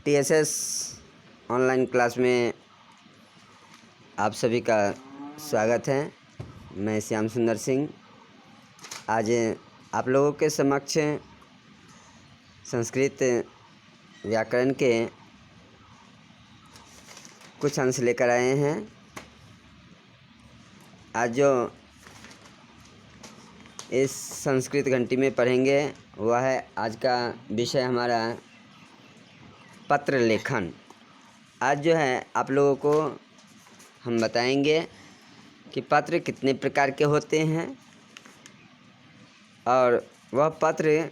TSS online class में आप सभी का स्वागत है। मैं श्याम सुंदर सिंह आज आप लोगों के समक्ष संस्कृत व्याकरण के कुछ अंश लेकर आए हैं। आज जो इस संस्कृत घंटी में पढ़ेंगे वह है, आज का विषय हमारा पत्र लेखन। आज जो है आप लोगों को हम बताएंगे कि पत्र कितने प्रकार के होते हैं और वह पत्र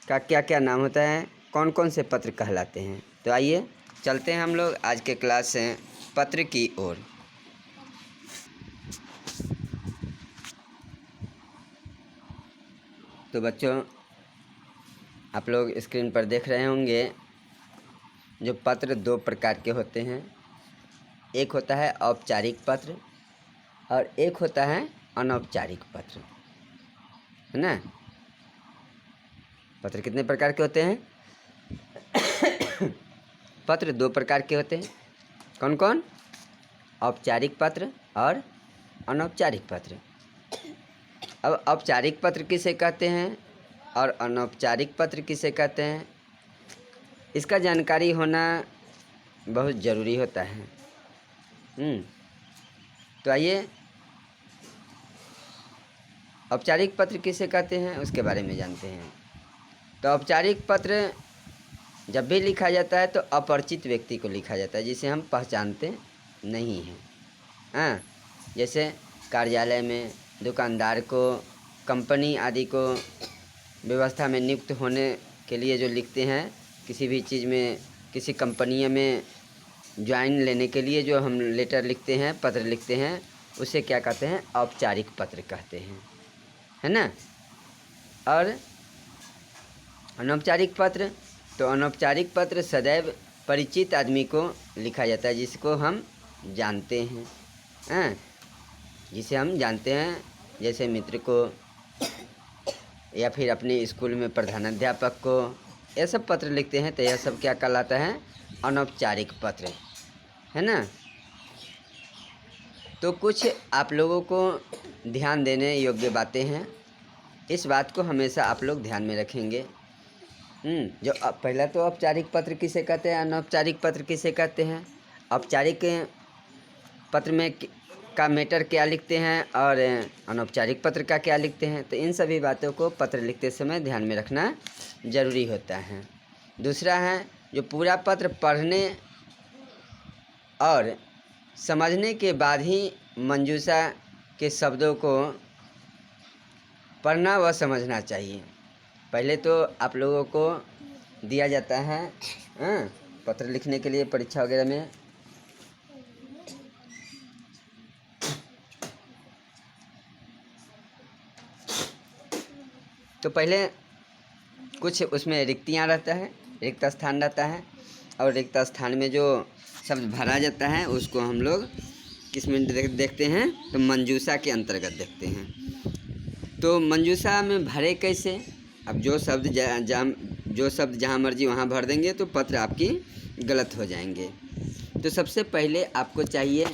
का क्या क्या नाम होता है, कौन कौन से पत्र कहलाते हैं। तो आइए चलते हैं हम लोग आज के क्लास से पत्र की ओर। तो बच्चों, आप लोग स्क्रीन पर देख रहे होंगे जो पत्र दो प्रकार के होते हैं। एक होता है औपचारिक पत्र और एक होता है अनौपचारिक पत्र, है ना। पत्र कितने प्रकार के होते हैं? पत्र दो प्रकार के होते हैं। कौन कौन? औपचारिक पत्र और अनौपचारिक पत्र। अब औपचारिक पत्र किसे कहते हैं और अनौपचारिक पत्र किसे कहते हैं, इसका जानकारी होना बहुत ज़रूरी होता है। तो आइए औपचारिक पत्र किसे कहते हैं उसके बारे में जानते हैं। तो औपचारिक पत्र जब भी लिखा जाता है तो अपरिचित व्यक्ति को लिखा जाता है, जिसे हम पहचानते नहीं हैं। जैसे कार्यालय में दुकानदार को, कंपनी आदि को व्यवस्था में नियुक्त होने के लिए जो लिखते हैं, किसी भी चीज़ में, किसी कंपनी में ज्वाइन लेने के लिए जो हम लेटर लिखते हैं, पत्र लिखते हैं, उसे क्या कहते हैं? औपचारिक पत्र कहते हैं, है ना। और अनौपचारिक पत्र, तो अनौपचारिक पत्र सदैव परिचित आदमी को लिखा जाता है, जिसको हम जानते हैं, जिसे हम जानते हैं, जैसे मित्र को या फिर अपने स्कूल में प्रधानाध्यापक को, यह सब पत्र लिखते हैं। तो यह सब क्या कहलाता है? अनौपचारिक पत्र, है ना। तो कुछ आप लोगों को ध्यान देने योग्य बातें हैं, इस बात को हमेशा आप लोग ध्यान में रखेंगे। जो पहला तो औपचारिक पत्र किसे कहते हैं, अनौपचारिक पत्र किसे कहते हैं। औपचारिक पत्र में का मैटर क्या लिखते हैं और अनौपचारिक पत्र का क्या लिखते हैं, तो इन सभी बातों को पत्र लिखते समय ध्यान में रखना ज़रूरी होता है। दूसरा है, जो पूरा पत्र पढ़ने और समझने के बाद ही मंजूषा के शब्दों को पढ़ना व समझना चाहिए। पहले तो आप लोगों को दिया जाता है पत्र लिखने के लिए परीक्षा वगैरह में, तो पहले कुछ उसमें रिक्तियाँ रहता है, रिक्त स्थान रहता है, और रिक्त स्थान में जो शब्द भरा जाता है उसको हम लोग किस में देखते हैं? तो मंजूषा के अंतर्गत देखते हैं। तो मंजूषा में भरे कैसे? अब जो शब्द जहाँ मर्जी वहाँ भर देंगे तो पत्र आपकी गलत हो जाएंगे। तो सबसे पहले आपको चाहिए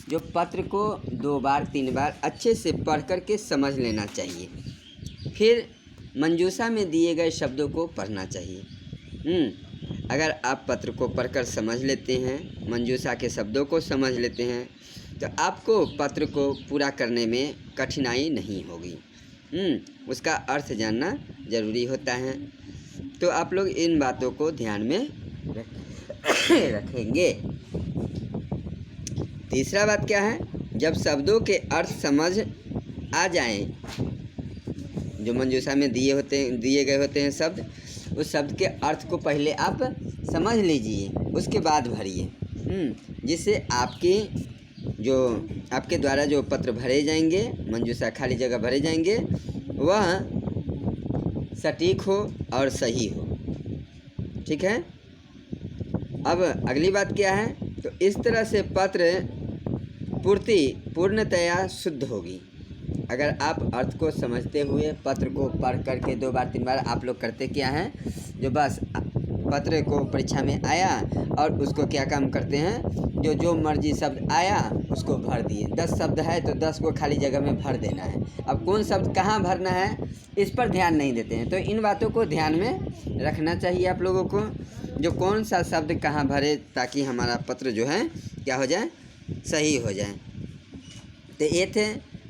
जो पत्र को 2 बार 3 बार अच्छे से पढ़ कर के समझ लेना चाहिए, फिर मंजूषा में दिए गए शब्दों को पढ़ना चाहिए। अगर आप पत्र को पढ़कर समझ लेते हैं, मंजूषा के शब्दों को समझ लेते हैं, तो आपको पत्र को पूरा करने में कठिनाई नहीं होगी। उसका अर्थ जानना ज़रूरी होता है। तो आप लोग इन बातों को ध्यान में रखेंगे। तीसरा बात क्या है? जब शब्दों के अर्थ समझ आ जाएं, जो मंजूषा में दिए गए होते हैं शब्द, उस शब्द के अर्थ को पहले आप समझ लीजिए, उसके बाद भरिए, जिससे आपके द्वारा जो पत्र भरे जाएंगे, मंजूषा खाली जगह भरे जाएंगे, वह सटीक हो और सही हो। ठीक है। अब अगली बात क्या है? तो इस तरह से पत्र पूर्णतया शुद्ध होगी। अगर आप अर्थ को समझते हुए पत्र को पढ़ करके 2 बार 3 बार आप लोग करते क्या हैं, जो बस पत्र को परीक्षा में आया और उसको क्या काम करते हैं, जो मर्जी शब्द आया उसको भर दिए। 10 शब्द है तो 10 को खाली जगह में भर देना है। अब कौन शब्द कहाँ भरना है इस पर ध्यान नहीं देते हैं। तो इन बातों को ध्यान में रखना चाहिए आप लोगों को, जो कौन सा शब्द कहाँ भरे, ताकि हमारा पत्र जो है क्या हो जाए, सही हो जाए। तो ये थे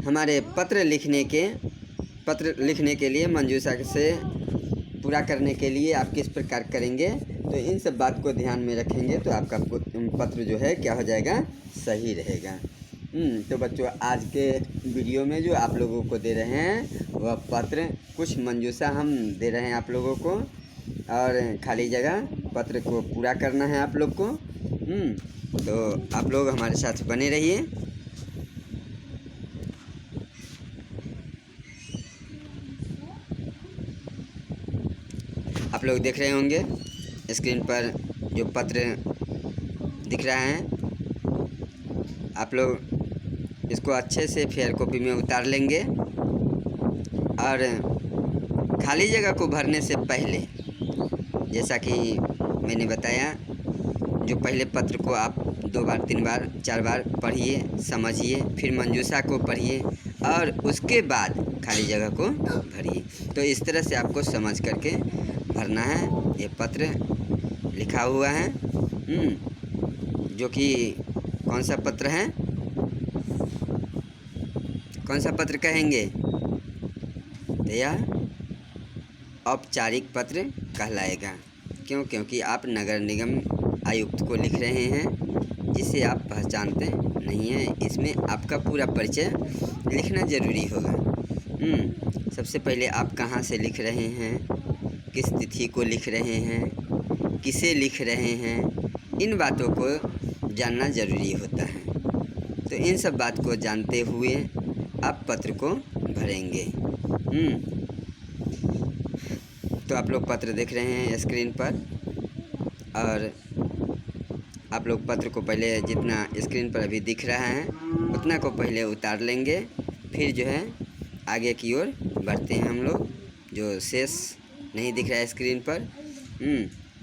हमारे पत्र लिखने के लिए मंजूषा से पूरा करने के लिए आप किस प्रकार करेंगे। तो इन सब बात को ध्यान में रखेंगे तो आपका पत्र जो है क्या हो जाएगा, सही रहेगा। तो बच्चों, आज के वीडियो में जो आप लोगों को दे रहे हैं वह पत्र, कुछ मंजूषा हम दे रहे हैं आप लोगों को, और खाली जगह पत्र को पूरा करना है आप लोग को। तो आप लोग हमारे साथ बने रहिए। आप लोग देख रहे होंगे स्क्रीन पर जो पत्र दिख रहा है, आप लोग इसको अच्छे से फेयर कॉपी में उतार लेंगे और खाली जगह को भरने से पहले, जैसा कि मैंने बताया, जो पहले पत्र को आप 2 बार 3 बार 4 बार पढ़िए, समझिए, फिर मंजूषा को पढ़िए और उसके बाद खाली जगह को भरिए। तो इस तरह से आपको समझ करके भरना है। ये पत्र लिखा हुआ है, जो कि कौन सा पत्र है, कौन सा पत्र कहेंगे, तो यह औपचारिक पत्र कहलाएगा। क्यों? क्योंकि आप नगर निगम आयुक्त को लिख रहे हैं, जिसे आप पहचानते नहीं हैं। इसमें आपका पूरा परिचय लिखना ज़रूरी होगा। सबसे पहले आप कहाँ से लिख रहे हैं, किस तिथि को लिख रहे हैं, किसे लिख रहे हैं, इन बातों को जानना ज़रूरी होता है। तो इन सब बात को जानते हुए आप पत्र को भरेंगे। तो आप लोग पत्र देख रहे हैं स्क्रीन पर, और आप लोग पत्र को पहले जितना स्क्रीन पर अभी दिख रहा है उतना को पहले उतार लेंगे, फिर जो है आगे की ओर बढ़ते हैं हम लोग। जो शेष नहीं दिख रहा है स्क्रीन पर,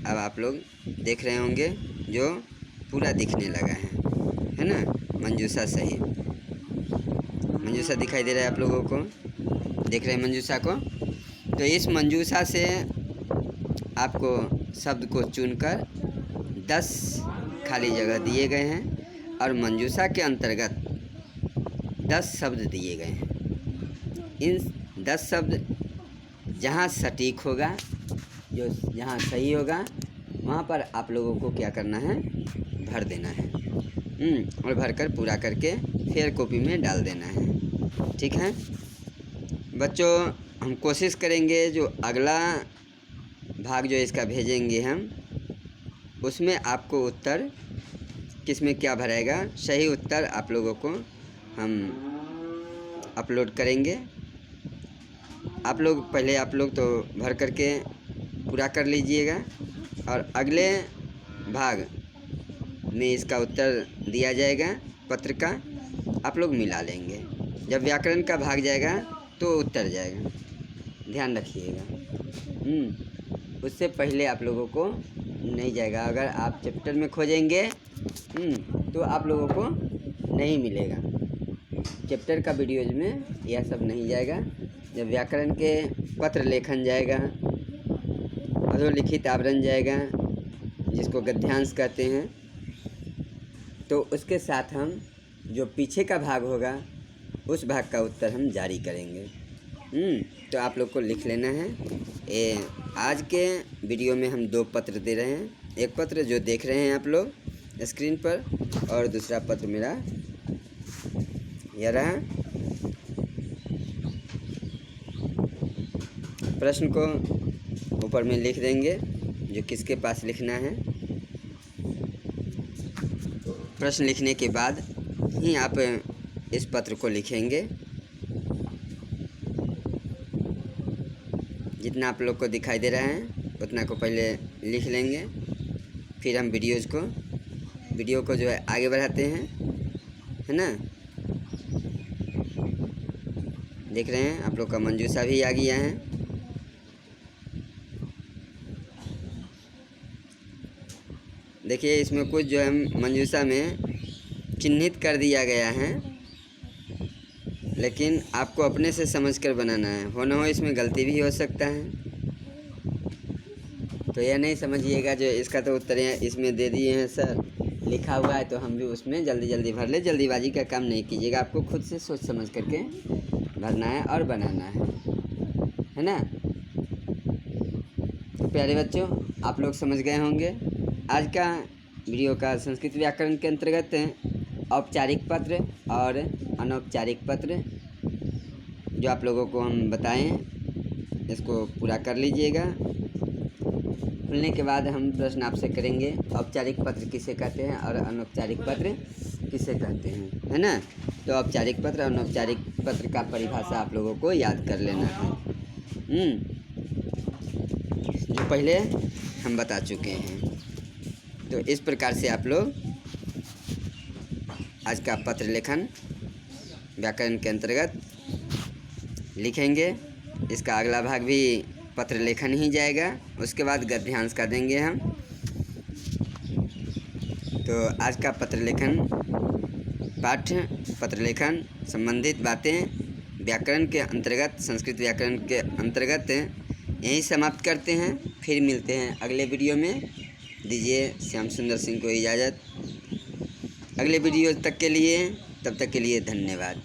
अब आप लोग देख रहे होंगे जो पूरा दिखने लगा है ना, मंजूषा सहित। मंजूषा दिखाई दे रहा है आप लोगों को, देख रहे हैं मंजूषा को। तो इस मंजूषा से आपको शब्द को चुनकर 10 खाली जगह दिए गए हैं और मंजूषा के अंतर्गत 10 शब्द दिए गए हैं। इन 10 शब्द जहाँ सटीक होगा, जो जहाँ सही होगा, वहाँ पर आप लोगों को क्या करना है, भर देना है। और भरकर पूरा करके फेयर कॉपी में डाल देना है। ठीक है बच्चों, हम कोशिश करेंगे जो अगला भाग जो इसका भेजेंगे हम, उसमें आपको उत्तर किस में क्या भराएगा, सही उत्तर आप लोगों को हम अपलोड करेंगे। आप लोग तो भर करके पूरा कर लीजिएगा, और अगले भाग में इसका उत्तर दिया जाएगा पत्र का, आप लोग मिला लेंगे। जब व्याकरण का भाग जाएगा तो उत्तर जाएगा, ध्यान रखिएगा। उससे पहले आप लोगों को नहीं जाएगा। अगर आप चैप्टर में खोजेंगे तो आप लोगों को नहीं मिलेगा। चैप्टर का वीडियोज में यह सब नहीं जाएगा। जब व्याकरण के पत्र लेखन जाएगा, अधोलिखित आवरण जाएगा, जिसको गद्यांश कहते हैं, तो उसके साथ हम जो पीछे का भाग होगा उस भाग का उत्तर हम जारी करेंगे। तो आप लोग को लिख लेना है। आज के वीडियो में हम 2 पत्र दे रहे हैं। एक पत्र जो देख रहे हैं आप लोग स्क्रीन पर, और दूसरा पत्र मेरा यह रहा। प्रश्न को ऊपर में लिख देंगे जो किसके पास लिखना है। प्रश्न लिखने के बाद ही आप इस पत्र को लिखेंगे। जितना आप लोग को दिखाई दे रहा है उतना को पहले लिख लेंगे, फिर हम वीडियो को जो है आगे बढ़ाते हैं, है ना। देख रहे हैं आप लोग का मंजूषा भी आ गया है। देखिए इसमें कुछ जो है मंजूषा में चिन्हित कर दिया गया है, लेकिन आपको अपने से समझकर बनाना है। हो ना हो इसमें गलती भी हो सकता है, तो यह नहीं समझिएगा जो इसका तो उत्तर इसमें दे दिए हैं सर, लिखा हुआ है तो हम भी उसमें जल्दी जल्दी भर ले। जल्दीबाजी का काम नहीं कीजिएगा, आपको खुद से सोच समझ करके भरना है और बनाना है ना। तो प्यारे बच्चों, आप लोग समझ गए होंगे आज का वीडियो का संस्कृत व्याकरण के अंतर्गत औपचारिक पत्र और अनौपचारिक पत्र जो आप लोगों को हम बताएं, इसको पूरा कर लीजिएगा। खुलने के बाद हम प्रश्न आपसे करेंगे, औपचारिक पत्र किसे कहते हैं और अनौपचारिक पत्र किसे कहते हैं, है ना। तो औपचारिक पत्र और अनौपचारिक पत्र का परिभाषा आप लोगों को याद कर लेना है, जो पहले हम बता चुके हैं। तो इस प्रकार से आप लोग आज का पत्र लेखन व्याकरण के अंतर्गत लिखेंगे। इसका अगला भाग भी पत्र लेखन ही जाएगा, उसके बाद गद्यांश का देंगे हम। तो आज का पत्र लेखन पाठ्य पत्र लेखन संबंधित बातें व्याकरण के अंतर्गत, संस्कृत व्याकरण के अंतर्गत यहीं समाप्त करते हैं। फिर मिलते हैं अगले वीडियो में। दीजिए श्याम सुंदर सिंह को इजाज़त। अगले वीडियो तक के लिए, तब तक के लिए धन्यवाद।